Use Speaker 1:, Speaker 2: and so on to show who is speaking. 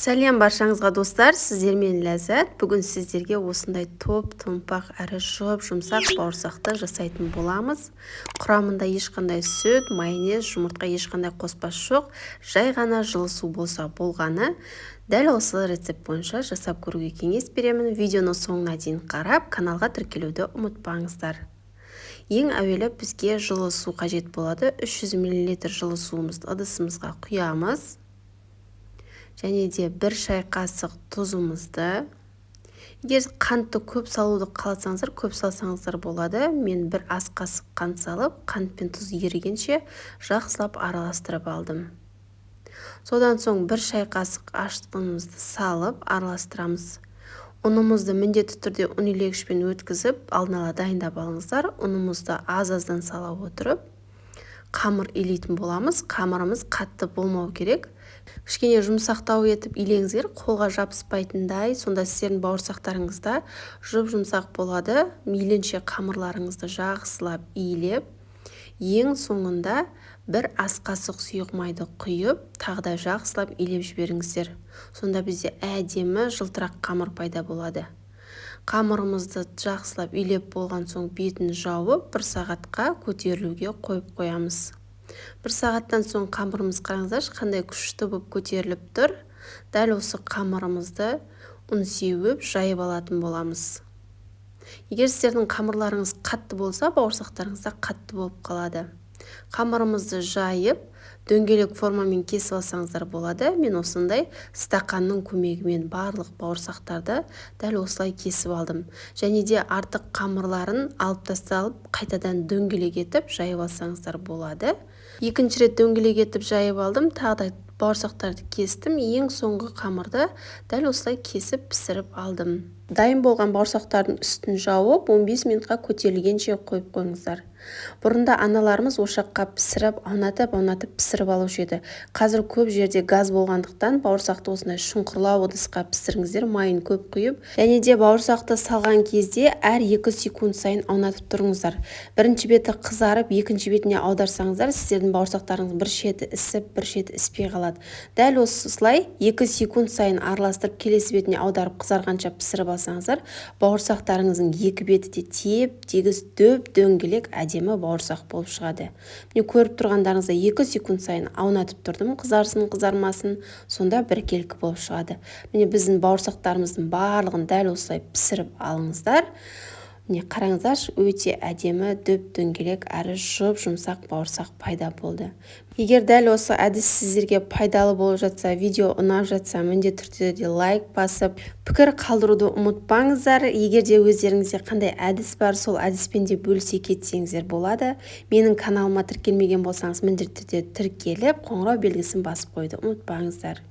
Speaker 1: Сәлем баршаңызға достар, сіздермен Ләззат. Бүгін сіздерге осындай топ-томпақ әрі жұмсақ бауырсақты жасайтын боламыз. Құрамында ешқандай сүт, майонез, жұмыртқа ешқандай қоспасы жоқ, жай ғана жылы су болса болғаны. Дәл осы рецепт бойынша жасап көруге кеңес беремін. Видеоны соңына дейін қарап, каналға тіркелуді ұмытпаңыздар. Ең әуелі бізге жылы су қажет болады. 300 мл жылы суымызды ыдысымызға құямыз. Және де 1 шай қасық тұзымызды. Егер қантты көп салуды қаласаңыздар, көп салсаңыздар болады. Мен 1 ас қасық қант салып, қант пен тұз ерігенше жақсылап араластырып алдым. Содан соң 1 шай қасық ашыт ұнымызды салып араластырамыз. Ұнымызды міндетті түрде ұн илегішпен өткізіп, алдын ала дайындап алыңыздар. Ұнымызды аз-аздан сала отырып, қамыр илейтін боламыз. Қамырымыз қатты болмау керек. Кішкене жұмсақтау етіп илеңіздер, қолға жабыспайтындай, сонда сіздердің бауырсақтарыңызда жұмсақ болады. Мейлінше қамырларыңызды жақсылап илеп, ең соңында 1 ас қасық сұйық майды құйып, тағы да жақсылап илеп жіберіңіздер. Сонда бізде әдемі жылтырақ қамыр пайда болады. Қамырымызды жақсылап илеп болған соң бетін жауып, 1 сағатқа көтерілуге қойып қоямыз. 1 сағаттан соң қамырымыз қараңыздар, қандай күшті болып көтеріліп тұр. Дәл осы қамырымызды ұн сеуіп жайып алатын боламыз. Егер сіздердің қамырларыңыз қатты болса, бауырсақтарыңызда қатты болып қалады. Қамырымызды жайып, дөңгелек формамен кесіп алсаңыздар болады. Мен осындай стақанның көмегімен барлық бауырсақтарды дәл осылай кесіп алдым. Және де артық қамырларын алып тасталып, қайтадан дөңгелек етіп жайып алсаңыздар болады. Екінші рет дөңгелек етіп жайып алдым, тағы да бауырсақтарды кестім. Ең соңғы қамырды дәл осылай кесіп пісіріп алдым. Дайын болған бауырсақтардың үстін жауып, 15 минутқа көтерілгенше қойып қойыңыздар. Бұрында аналарымыз ошаққа пісіріп, аунатып пісіріп алушы еді. Қазір көп жерде газ болғандықтан бауырсақты осындай шұңқырлау ыдысқа пісіріңіздер, майын көп құйып. Және де бауырсақты салған кезде әр 2 секунд сайын аунатып тұрыңыздар. Бірінші беті қызарып, екінші бетіне аударсаңыздар, сіздердің бауырсақтарыңыз бір шеті ісіп, бір шеті іспей қалады. Дәл осылай 2 секунд сайын араластырып, келесі бетіне аударып қызарғанша пісіріп алсаңыздар, бауырсақтарыңыздың екі беті де теп-тегіс дөп-дөңгелек әдемі бауырсақ болып шығады. Міне көріп тұрғандарыңызда 2 секунд сайын аунатып тұрдым, қызарсын, қызармасын, сонда біркелкі болып шығады. Міне біздің бауырсақтарымыздың барлығын дәл осылай пісіріп алыңыздар. Міне қараңыздар, өте әдемі дөп-дөңгелек әрі жұмсақ бауырсақ пайда болды. Егер дәл осы әдіс сіздерге пайдалы болып жатса, видео ұнап жатса, міндетті түрде лайк басып, пікір қалдыруды ұмытпаңыздар. Егер де өздеріңізде қандай әдіс бар, сол әдіспен де бөлісе кетсеңіздер болады. Менің каналыма тіркелмеген болсаңыз, міндетті түрде тіркеліп, қоңырау белгісін басып қойды ұмытпаңыздар.